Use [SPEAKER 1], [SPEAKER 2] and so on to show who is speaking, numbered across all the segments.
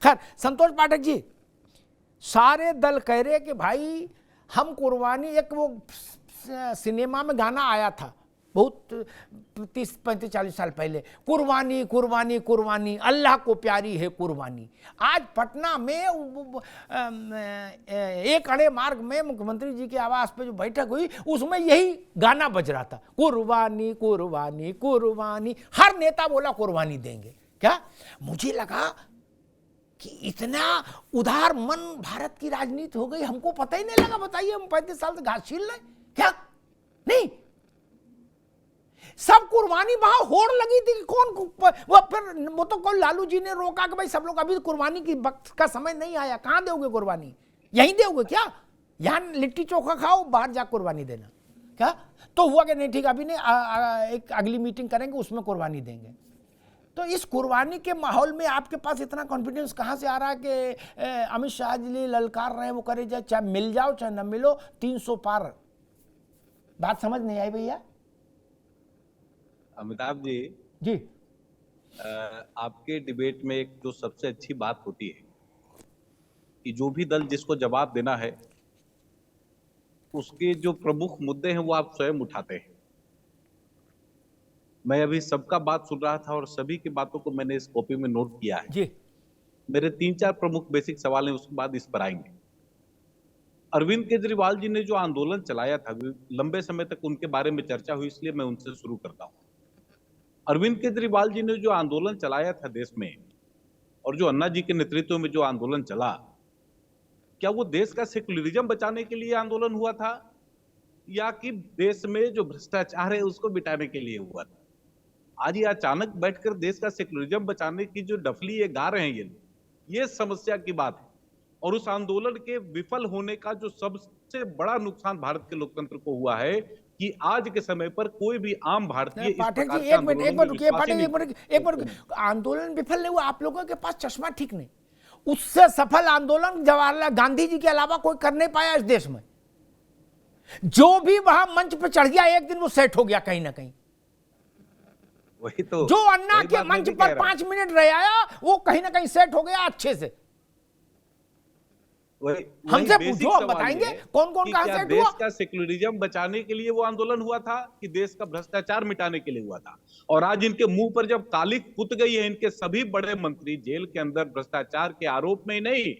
[SPEAKER 1] खैर संतोष पाठक जी, सारे दल कह रहे कि भाई हम कुर्बानी, एक वो सिनेमा में गाना आया था बहुत 30-35-40 साल पहले, कुर्बानी कुर्बानी कुर्बानी अल्लाह को प्यारी है कुर्बानी। आज पटना में एक अड़े मार्ग में मुख्यमंत्री जी के आवास पे जो बैठक हुई उसमें यही गाना बज रहा था, कुर्बानी कुर्बानी कुर्बानी। हर नेता बोला कुर्बानी देंगे। क्या मुझे लगा कि इतना उदार मन भारत की राजनीति हो गई, हमको पता ही नहीं लगा। बताइए, हम 35 साल से घास छील रहे क्या? नहीं, सब कुर्बानी वहां होड़ लगी थी कि कौन वो, फिर वो तो कौन, लालू जी ने रोका कि भाई सब लोग अभी कुर्बानी की वक्त का समय नहीं आया, कहां दोगे कुर्बानी, यहीं दोगे क्या? यहां लिट्टी चोखा खाओ, बाहर जा कुर्बानी देना। क्या तो हुआ कि नहीं ठीक, अभी नहीं, एक अगली मीटिंग करेंगे उसमें कुर्बानी देंगे। तो इस कुर्बानी के माहौल में आपके पास इतना कॉन्फिडेंस कहाँ से आ रहा है कि अमित शाह जी ललकार रहे हैं वो करे जाए, चाहे मिल जाओ चाहे न मिलो, 300 पार? बात समझ नहीं आई भैया?
[SPEAKER 2] अमिताभ जी
[SPEAKER 1] जी,
[SPEAKER 2] आपके डिबेट में एक जो सबसे अच्छी बात होती है कि जो भी दल जिसको जवाब देना है उसके जो प्रमुख मुद्दे हैं वो आप स्वयं उठाते हैं। मैं अभी सबका बात सुन रहा था और सभी की बातों को मैंने इस कॉपी में नोट किया है।
[SPEAKER 1] जी,
[SPEAKER 2] मेरे 3-4 प्रमुख बेसिक सवाल हैं, उसके बाद इस पर आएंगे। अरविंद केजरीवाल जी ने जो आंदोलन चलाया था, लंबे समय तक उनके बारे में चर्चा हुई, इसलिए मैं उनसे शुरू करता हूं। अरविंद केजरीवाल जी ने जो आंदोलन चलाया था देश में, और जो अन्ना जी के नेतृत्व में जो आंदोलन चला, क्या वो देश का सेकुलरिज्म बचाने के लिए आंदोलन हुआ था या कि देश में जो भ्रष्टाचार है उसको मिटाने के लिए हुआ था? आज ये अचानक बैठकर देश का सेकुलरिज्म बचाने की जो डफली ये गा रहे हैं, ये समस्या की बात है। और उस आंदोलन के विफल होने का जो सबसे बड़ा नुकसान भारत के लोकतंत्र को हुआ है कि आज के समय पर कोई भी आम भारतीय इस
[SPEAKER 1] पाठक जी
[SPEAKER 2] प्रकार के
[SPEAKER 1] एक मिनट
[SPEAKER 2] आंदोलनों में
[SPEAKER 1] रुकिए,
[SPEAKER 2] विश्वास ही
[SPEAKER 1] पाठक
[SPEAKER 2] नहीं
[SPEAKER 1] एक मिनट, आंदोलन विफल नहीं हुआ, आप लोगों के पास चश्मा ठीक नहीं। उससे सफल आंदोलन जवाहरलाल गांधी जी के अलावा कोई कर नहीं पाया इस देश में। जो भी वहां मंच पे चढ़ गया एक दिन वो सेट हो गया कहीं ना कहीं।
[SPEAKER 2] वही तो,
[SPEAKER 1] जो अन्ना के मंच पर 5 मिनट रह आया वो कहीं ना कहीं सेट हो गया अच्छे से। हमसे पूछो, हम बताएंगे कौन कौन कहां सेट हुआ।
[SPEAKER 2] देश का सेकुलरिज्म बचाने के लिए वो आंदोलन हुआ था कि देश का भ्रष्टाचार मिटाने के लिए हुआ था? और आज इनके मुंह पर जब कालिक पुत गई है, इनके सभी बड़े मंत्री जेल के अंदर भ्रष्टाचार के आरोप में ही नहीं,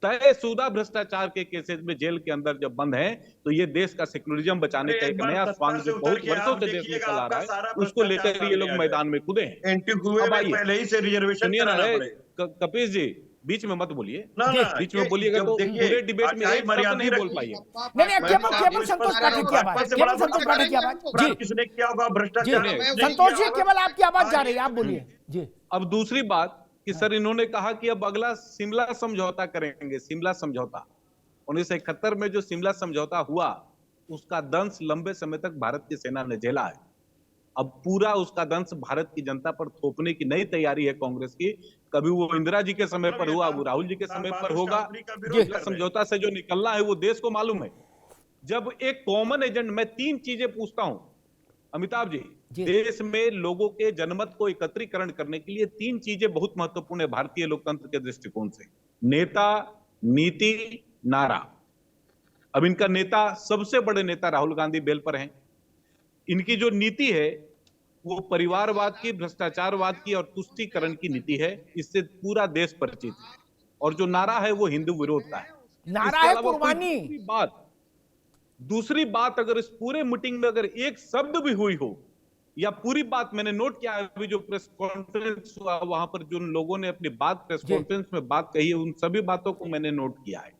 [SPEAKER 2] तयशुदा भ्रष्टाचार के केसेस में जेल के अंदर जब बंद है, तो ये देश का सेकुलरिज्म बचाने का एक नया स्वांग जो बहुत वर्षों से देश में चला रहा है, उसको लेकर ये लोग मैदान में कूदे हैं। अब आइए,
[SPEAKER 3] पहले ही से रिजर्वेशन
[SPEAKER 2] सुनिए ना,
[SPEAKER 3] कराना पड़ेगा।
[SPEAKER 2] कपिश जी बीच में मत बोलिए,
[SPEAKER 3] ना ना,
[SPEAKER 2] बीच में बोलिएगा तो पूरे डिबेट में एक शब्द नहीं बोल पाइए।
[SPEAKER 1] नहीं, केवल संतोष पाठक की आवाज, केवल संतोष पाठक की आवाज जी,
[SPEAKER 3] किसने किया होगा भ्रष्टाचार?
[SPEAKER 1] संतोष जी केवल आपकी आवाज जा रही है, आप बोलिए जी।
[SPEAKER 2] अब दूसरी बात कि सर इन्होंने कहा कि अब अगला शिमला समझौता करेंगे। शिमला समझौता 1971 में जो शिमला समझौता हुआ, उसका दंश लंबे समय तक भारत की सेना ने झेला है। अब पूरा उसका दंश भारत की जनता पर थोपने की नई तैयारी है कांग्रेस की। कभी वो इंदिरा जी के समय पर हुआ, वो राहुल जी के समय पर होगा। समझौता से जो निकलना है वो देश को मालूम है। जब एक कॉमन एजेंट, मैं 3 चीजें पूछता हूं अमिताभ जी, देश में लोगों के जनमत को एकत्रीकरण करने के लिए 3 चीजें बहुत महत्वपूर्ण है भारतीय लोकतंत्र के दृष्टिकोण से: नेता, नीति, नारा। अब इनका नेता, सबसे बड़े नेता राहुल गांधी बेल पर हैं। इनकी जो नीति है वो परिवारवाद की, भ्रष्टाचारवाद की और तुष्टीकरण की नीति है। इससे पूरा देश परिचित है। और जो नारा है वो हिंदू विरोध का है।
[SPEAKER 1] नारा है कुर्बानी।
[SPEAKER 2] दूसरी बात, अगर इस पूरे मीटिंग में अगर एक शब्द भी हुई हो, या पूरी बात मैंने नोट किया है, अभी जो प्रेस कॉन्फ्रेंस हुआ वहां पर जो लोगों ने अपनी बात प्रेस कॉन्फ्रेंस में बात कही है, उन सभी बातों को मैंने नोट किया है।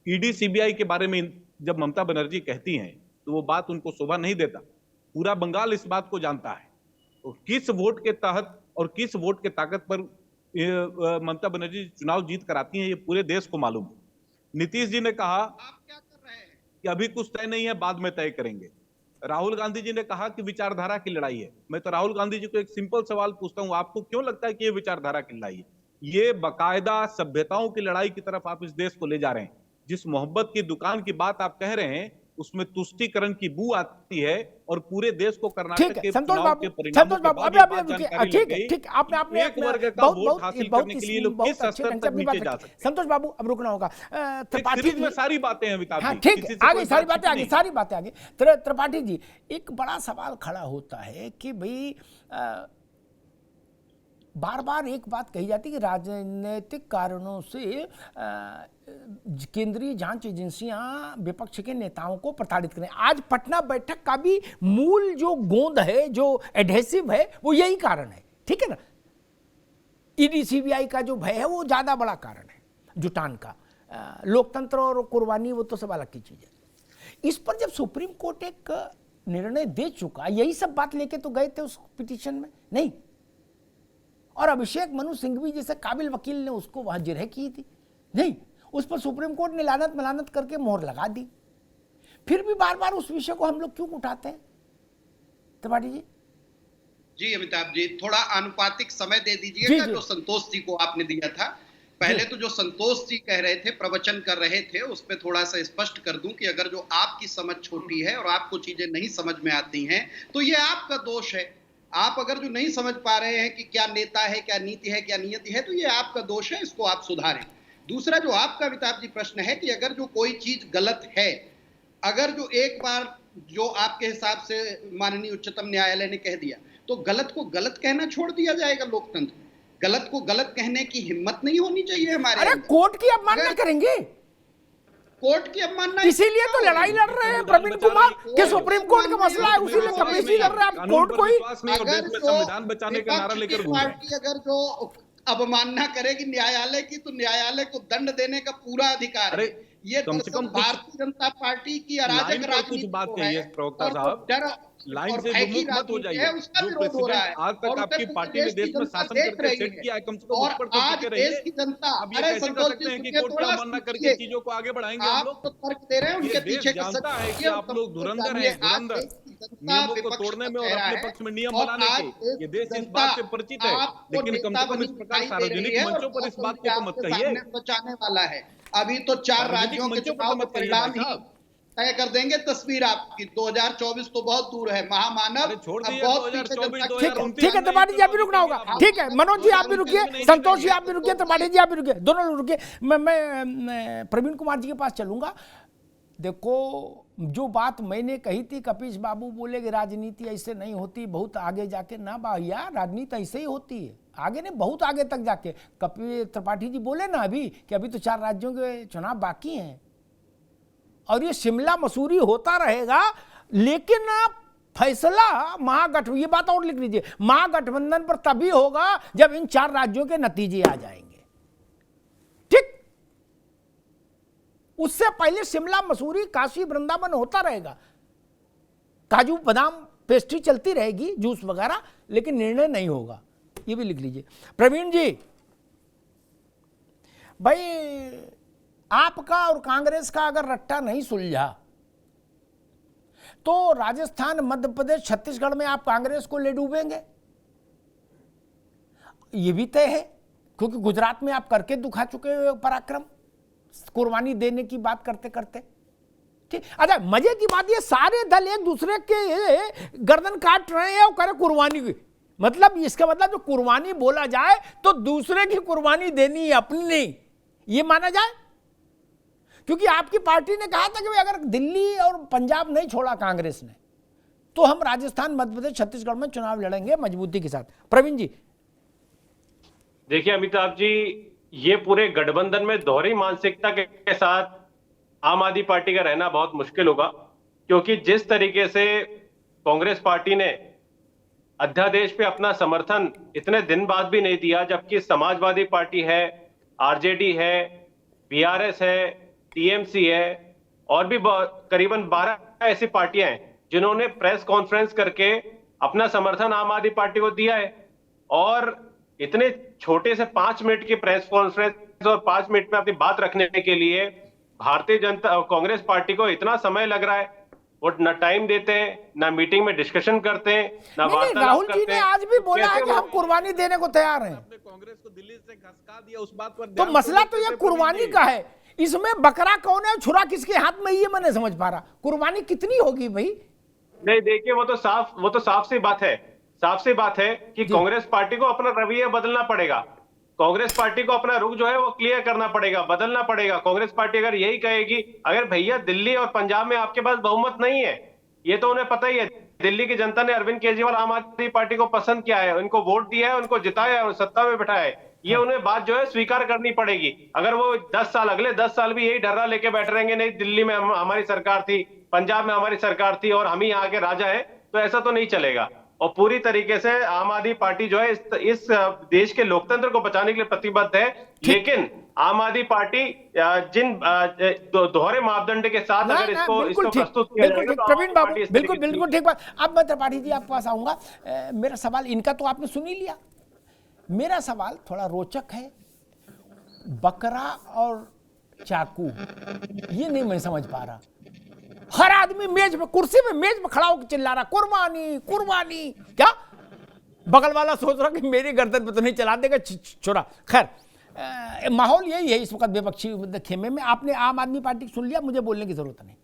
[SPEAKER 2] ईडी सीबीआई के बारे में जब ममता बनर्जी कहती हैं तो वो बात उनको शोभा नहीं देता। पूरा बंगाल इस बात को जानता है। तो किस वोट के तहत और किस वोट के ताकत पर ममता बनर्जी चुनाव जीत कर आती हैं, ये पूरे देश को मालूम है। नीतीश जी ने कहा कि अभी कुछ तय नहीं है, बाद में तय करेंगे। राहुल गांधी जी ने कहा कि विचारधारा की लड़ाई है। मैं तो राहुल गांधी जी को एक सिंपल सवाल पूछता हूं, आपको क्यों लगता है कि ये विचारधारा की लड़ाई है? ये बाकायदा सभ्यताओं की लड़ाई की तरफ आप इस देश को ले जा रहे हैं। जिस मोहब्बत की दुकान की बात आप कह रहे हैं, उसमें तुष्टीकरण की बू आती है और पूरे देश को
[SPEAKER 1] ठीक
[SPEAKER 2] कर्नाटक
[SPEAKER 1] है
[SPEAKER 2] के
[SPEAKER 1] संतोष
[SPEAKER 2] चुनाव
[SPEAKER 1] बाबू,
[SPEAKER 2] के परिणामों
[SPEAKER 1] संतोष
[SPEAKER 2] के
[SPEAKER 1] बाबू,
[SPEAKER 2] बाद
[SPEAKER 1] अभी
[SPEAKER 2] ये
[SPEAKER 1] अभी
[SPEAKER 2] बात
[SPEAKER 1] रुकिए,
[SPEAKER 2] जानकारी
[SPEAKER 1] ठीक
[SPEAKER 2] लग
[SPEAKER 1] है
[SPEAKER 2] गई
[SPEAKER 1] ठीक है, आपने आपने
[SPEAKER 2] कि एक
[SPEAKER 1] अपने
[SPEAKER 2] वर्ग का
[SPEAKER 1] बहुत
[SPEAKER 2] वोट
[SPEAKER 1] बहुत
[SPEAKER 2] हासिल
[SPEAKER 1] बहुत
[SPEAKER 2] करने के लिए लोग
[SPEAKER 1] बहुत
[SPEAKER 2] किस
[SPEAKER 1] अच्छे
[SPEAKER 2] स्तर
[SPEAKER 1] ढंग से
[SPEAKER 2] तक
[SPEAKER 1] अपनी बात
[SPEAKER 2] नीचे जा
[SPEAKER 1] रखी।
[SPEAKER 2] सकते हैं।
[SPEAKER 1] संतोष बाबू अब रुकना होगा।
[SPEAKER 2] एक
[SPEAKER 1] त्रिपाठी
[SPEAKER 2] सीरीज में
[SPEAKER 1] जी,
[SPEAKER 2] सारी बातें हैं अमिताभ
[SPEAKER 1] हाँ
[SPEAKER 2] जी,
[SPEAKER 1] ठीक
[SPEAKER 2] किसी
[SPEAKER 1] है,
[SPEAKER 2] से
[SPEAKER 1] आगे
[SPEAKER 2] कोई
[SPEAKER 1] सारी
[SPEAKER 2] बात
[SPEAKER 1] बातें
[SPEAKER 2] छिपी
[SPEAKER 1] आगे,
[SPEAKER 2] नहीं।
[SPEAKER 1] सारी बातें आगे। त्रिपाठी जी, एक बड़ा सवाल खड़ा होता है कि भाई बार बार एक बात कही जाती है कि राजनीतिक कारणों से केंद्रीय जांच एजेंसियां विपक्ष के नेताओं को प्रताड़ित करें। आज पटना बैठक का भी मूल जो गोंद है, जो एडहेसिव है, वो यही कारण है, ठीक है ना। ईडी सीबीआई का जो भय है वो ज्यादा बड़ा कारण है जुटान का। लोकतंत्र और कुर्बानी वो तो सब अलग की चीज है। इस पर जब सुप्रीम कोर्ट एक निर्णय दे चुका, यही सब बात लेके तो गए थे उस पिटीशन में, नहीं, और अभिषेक मनु सिंघवी जैसे काबिल वकील ने उसको वहां जिरह की थी, नहीं, उस पर सुप्रीम कोर्ट ने लानत मलानत करके मोहर लगा दी। फिर भी बार बार उस विषय को हम लोग क्यों उठाते हैं त्रिपाठी जी?
[SPEAKER 4] जी अमिताभ जी, थोड़ा आनुपातिक समय दे
[SPEAKER 1] जी,
[SPEAKER 4] दीजिएगा
[SPEAKER 1] जी।
[SPEAKER 4] जो संतोष जी को आपने दिया था। पहले
[SPEAKER 1] जी।
[SPEAKER 4] तो जो संतोष जी कह रहे थे, प्रवचन कर रहे थे, उस पे थोड़ा सा स्पष्ट कर दूं कि अगर जो आपकी समझ छोटी है और आपको चीजें नहीं समझ में आती हैं तो ये आपका दोष है। आप अगर जो नहीं समझ पा रहे हैं कि क्या नेता है, क्या नीति है, क्या नियति है, तो ये आपका दोष है, इसको आप सुधारें। दूसरा जो आपका अमिताभ जी प्रश्न है कि अगर जो कोई चीज गलत है, अगर जो एक बार जो आपके हिसाब से माननीय उच्चतम न्यायालय ने कह दिया तो गलत को गलत कहना छोड़ दिया जाएगा। लोकतंत्र में गलत को गलत कहने की हिम्मत नहीं होनी चाहिए हमारे
[SPEAKER 1] अरे
[SPEAKER 4] अंदर।
[SPEAKER 1] कोर्ट की अवमानना करेंगे,
[SPEAKER 4] कोर्ट की अवमानना,
[SPEAKER 1] इसीलिए तो लड़ाई लड़ रहे हैं प्रवीण कुमार कि सुप्रीम कोर्ट का मसला है, उसी लिए कमेटी लड़ रहे हैं। आप कोर्ट को ही
[SPEAKER 4] अगर
[SPEAKER 2] देश में
[SPEAKER 4] जो
[SPEAKER 2] संविधान बचाने का नारा
[SPEAKER 4] विपक्ष
[SPEAKER 2] लेकर
[SPEAKER 4] की
[SPEAKER 2] घूम रहे हैं।
[SPEAKER 4] पार्टी अगर जो अवमानना करेगी न्यायालय की, तो न्यायालय को दंड देने का पूरा अधिकार है।
[SPEAKER 2] अरे,
[SPEAKER 4] ये
[SPEAKER 2] कम से कम
[SPEAKER 4] दरअसल भारतीय जनता पार्टी की अराजक
[SPEAKER 2] लाइन पर कुछ
[SPEAKER 4] राजनीति
[SPEAKER 2] बात
[SPEAKER 4] को
[SPEAKER 2] कहिए
[SPEAKER 4] है
[SPEAKER 2] प्रवक्ता
[SPEAKER 4] और
[SPEAKER 2] साहब।
[SPEAKER 4] डर
[SPEAKER 2] लाइन
[SPEAKER 4] और
[SPEAKER 2] से
[SPEAKER 4] भय की
[SPEAKER 2] विमुख मत हो
[SPEAKER 4] राजनीति
[SPEAKER 2] जाइए।
[SPEAKER 4] है, उसका
[SPEAKER 2] जो
[SPEAKER 4] विरोध हो रहा है।
[SPEAKER 2] प्रेसिडेंट आज तक
[SPEAKER 4] और
[SPEAKER 2] आपकी
[SPEAKER 4] उत्तर
[SPEAKER 2] पार्टी ने
[SPEAKER 4] प्रदेश
[SPEAKER 2] देश
[SPEAKER 4] की
[SPEAKER 2] में
[SPEAKER 4] जनता
[SPEAKER 2] शासन
[SPEAKER 4] देख
[SPEAKER 2] करके
[SPEAKER 4] रही
[SPEAKER 2] सेट
[SPEAKER 4] है।
[SPEAKER 2] किया है, कम से कम
[SPEAKER 4] और
[SPEAKER 2] उस पर तो
[SPEAKER 4] आज
[SPEAKER 2] टिके
[SPEAKER 4] देश
[SPEAKER 2] रहिए।
[SPEAKER 4] की जनता,
[SPEAKER 2] अब ये
[SPEAKER 4] अरे
[SPEAKER 2] कैसे कर
[SPEAKER 4] संतोष
[SPEAKER 2] सकते
[SPEAKER 4] जी
[SPEAKER 2] हैं कि
[SPEAKER 4] सुनिए,
[SPEAKER 2] कोर्ट की
[SPEAKER 4] थोड़ा
[SPEAKER 2] अवमानना करके
[SPEAKER 4] सुनिए।
[SPEAKER 2] चीजों को आगे बढ़ाएंगे हम
[SPEAKER 4] आप
[SPEAKER 2] लोग?
[SPEAKER 4] तो तर्क दे रहे हैं,
[SPEAKER 2] ये
[SPEAKER 4] उनके
[SPEAKER 2] देश
[SPEAKER 4] पीछे का
[SPEAKER 2] जानता है कि
[SPEAKER 4] सत्य
[SPEAKER 2] आप लोग धुरंधर
[SPEAKER 4] जानिए।
[SPEAKER 2] हैं,
[SPEAKER 4] आज
[SPEAKER 2] धुरंधर।
[SPEAKER 4] देश की जनता
[SPEAKER 2] नियमों को
[SPEAKER 4] विपक्ष
[SPEAKER 2] तोड़ने
[SPEAKER 4] का
[SPEAKER 2] में और
[SPEAKER 4] चेहरा
[SPEAKER 2] अपने
[SPEAKER 4] है
[SPEAKER 2] पक्ष में नियम
[SPEAKER 4] और
[SPEAKER 2] बनाने
[SPEAKER 4] आज
[SPEAKER 2] के। ये देश इस
[SPEAKER 4] जनता
[SPEAKER 2] बात से परिचित है,
[SPEAKER 4] आपको
[SPEAKER 2] लेकिन कम
[SPEAKER 4] नेता
[SPEAKER 2] से कम
[SPEAKER 4] बनी
[SPEAKER 2] इस प्रकार
[SPEAKER 4] दिखाई दे रही
[SPEAKER 2] सार्वजनिक
[SPEAKER 4] है
[SPEAKER 2] मंचों
[SPEAKER 4] और
[SPEAKER 2] पर इस बात को तो मत
[SPEAKER 4] आपके
[SPEAKER 2] कहिए।
[SPEAKER 4] सामने बचाने वाला है। अभी तो 4
[SPEAKER 2] सार्वजनिक
[SPEAKER 4] राज्यों के
[SPEAKER 2] मंचों पर
[SPEAKER 4] चुनाव
[SPEAKER 2] तो
[SPEAKER 4] के
[SPEAKER 2] मत कहिए
[SPEAKER 4] परिणाम
[SPEAKER 2] भाई
[SPEAKER 4] ही
[SPEAKER 2] साहब।
[SPEAKER 4] तय कर देंगे तस्वीर आपकी। 2024 तो बहुत दूर है, महामानव
[SPEAKER 2] अरे छोड़
[SPEAKER 4] अब
[SPEAKER 2] दिए
[SPEAKER 4] बहुत पीछे
[SPEAKER 2] 2024,
[SPEAKER 4] जनता
[SPEAKER 1] ठीक है,
[SPEAKER 2] 2029
[SPEAKER 1] ठीक है त्रिपाठी जी, आप भी रुकना होगा। ठीक है मनोज जी, आप भी रुकिए, संतोष जी आप भी रुकिए, त्रिपाठी जी आप भी रुकिए, दोनों लोग रुकिए। मैं प्रवीण कुमार जी के पास चलूंगा। देखो, जो बात मैंने कही थी, कपीश बाबू बोले कि राजनीति ऐसे नहीं होती, बहुत आगे जाके, ना भैया, राजनीति ऐसे ही होती है, आगे नहीं, बहुत आगे तक जाके। त्रिपाठी जी बोले ना अभी कि अभी तो 4 राज्यों के चुनाव बाकी हैं और ये शिमला मसूरी होता रहेगा, लेकिन फैसला महागठबंधन, ये बात और लिख लीजिए, महागठबंधन पर तभी होगा जब इन 4 राज्यों के नतीजे आ जाएंगे, ठीक। उससे पहले शिमला मसूरी काशी वृंदावन होता रहेगा, काजू बादाम पेस्ट्री चलती रहेगी, जूस वगैरह, लेकिन निर्णय नहीं होगा। ये भी लिख लीजिए। प्रवीण जी, भाई आपका और कांग्रेस का अगर रट्टा नहीं सुलझा तो राजस्थान, मध्य प्रदेश, छत्तीसगढ़ में आप कांग्रेस को ले डूबेंगे, ये भी तय है, क्योंकि गुजरात में आप करके दिखा चुके हो पराक्रम, कुर्बानी देने की बात करते करते, ठीक। अच्छा, मजे की बात ये सारे दल एक दूसरे के गर्दन काट रहे हैं और करे कुर्बानी की, मतलब इसका मतलब जो कुर्बानी बोला जाए तो दूसरे की कुर्बानी देनी है, अपनी नहीं, ये माना जाए। क्योंकि आपकी पार्टी ने कहा था कि अगर दिल्ली और पंजाब नहीं छोड़ा कांग्रेस ने तो हम राजस्थान, मध्य प्रदेश, छत्तीसगढ़ में चुनाव लड़ेंगे मजबूती के साथ। प्रवीण जी,
[SPEAKER 5] देखिए अमिताभ जी, ये पूरे गठबंधन में दोहरी मानसिकता के साथ आम आदमी पार्टी का रहना बहुत मुश्किल होगा, क्योंकि जिस तरीके से कांग्रेस पार्टी ने अध्यादेश पे अपना समर्थन इतने दिन बाद भी नहीं दिया, जबकि समाजवादी पार्टी है, आरजेडी है, बीआरएस है, टीएमसी है और भी करीबन 12 ऐसी पार्टियां हैं जिन्होंने प्रेस कॉन्फ्रेंस करके अपना समर्थन आम आदमी पार्टी को दिया है। और इतने छोटे से 5 मिनट की प्रेस कॉन्फ्रेंस और 5 मिनट में अपनी बात रखने के लिए भारतीय जनता कांग्रेस पार्टी को इतना समय लग रहा है। वो न टाइम देते हैं, ना मीटिंग में डिस्कशन करते हैं, ना वार्तालाप
[SPEAKER 1] राहुल
[SPEAKER 5] करते
[SPEAKER 1] जी ने
[SPEAKER 5] हैं।
[SPEAKER 1] आज भी बोला है कि
[SPEAKER 5] कैसे
[SPEAKER 1] हम कुर्बानी देने को तैयार हैं।
[SPEAKER 2] आपने कांग्रेस को दिल्ली से खसका दिया, उस बात पर
[SPEAKER 1] तो
[SPEAKER 2] ध्यान
[SPEAKER 1] मसला
[SPEAKER 2] तो
[SPEAKER 1] तो ये
[SPEAKER 2] देते
[SPEAKER 1] कुर्बानी
[SPEAKER 2] प्रवीण जी।
[SPEAKER 1] का है, इसमें बकरा कौन है, छुरा किसके हाथ में, ये मैं नहीं समझ पा रहा। कुर्बानी कितनी होगी भाई?
[SPEAKER 5] नहीं देखिए, वो तो साफ सी बात है, साफ सी बात है कि कांग्रेस पार्टी को अपना रवैया बदलना पड़ेगा। कांग्रेस पार्टी को अपना रुख जो है वो क्लियर करना पड़ेगा, बदलना पड़ेगा। कांग्रेस पार्टी अगर यही कहेगी, अगर भैया दिल्ली और पंजाब में आपके पास बहुमत नहीं है, ये तो उन्हें पता ही है, दिल्ली की जनता ने अरविंद केजरीवाल आम आदमी पार्टी को पसंद किया है, उनको वोट दिया है, उनको जिताया है और सत्ता में बिठाया है, ये उन्हें बात जो है स्वीकार करनी पड़ेगी। अगर वो 10 साल, अगले 10 साल भी यही डर्रा लेके बैठ रहेंगे, नहीं दिल्ली में हमारी सरकार थी, पंजाब में हमारी सरकार थी और हम ही यहाँ के राजा है, तो ऐसा तो नहीं चलेगा। और पूरी तरीके से आम आदमी पार्टी जो है इस देश के लोकतंत्र को बचाने के लिए प्रतिबद्ध है। लेकिन आम आदमी पार्टी जिन दोहरे मापदंड के साथ अगर इसको प्रस्तुत किया जाएगा तो
[SPEAKER 1] प्रवीण बाबू बिल्कुल ठीक बात। अब मैं त्रिपाठी जी आपके पास आऊंगा। मेरा सवाल, इनका तो आपने सुन ही लिया, मेरा सवाल थोड़ा रोचक है। बकरा और चाकू, ये नहीं मैं समझ पा रहा। हर आदमी मेज पे, कुर्सी पे, मेज पे खड़ा होकर चिल्ला रहा कुर्बानी कुर्बानी। क्या बगल वाला सोच रहा कि मेरी गर्दन पे तो नहीं चला देगा छोरा। खैर, माहौल यही है इस वक्त विपक्षी खेमे में। आपने आम आदमी पार्टी सुन लिया, मुझे बोलने की जरूरत नहीं।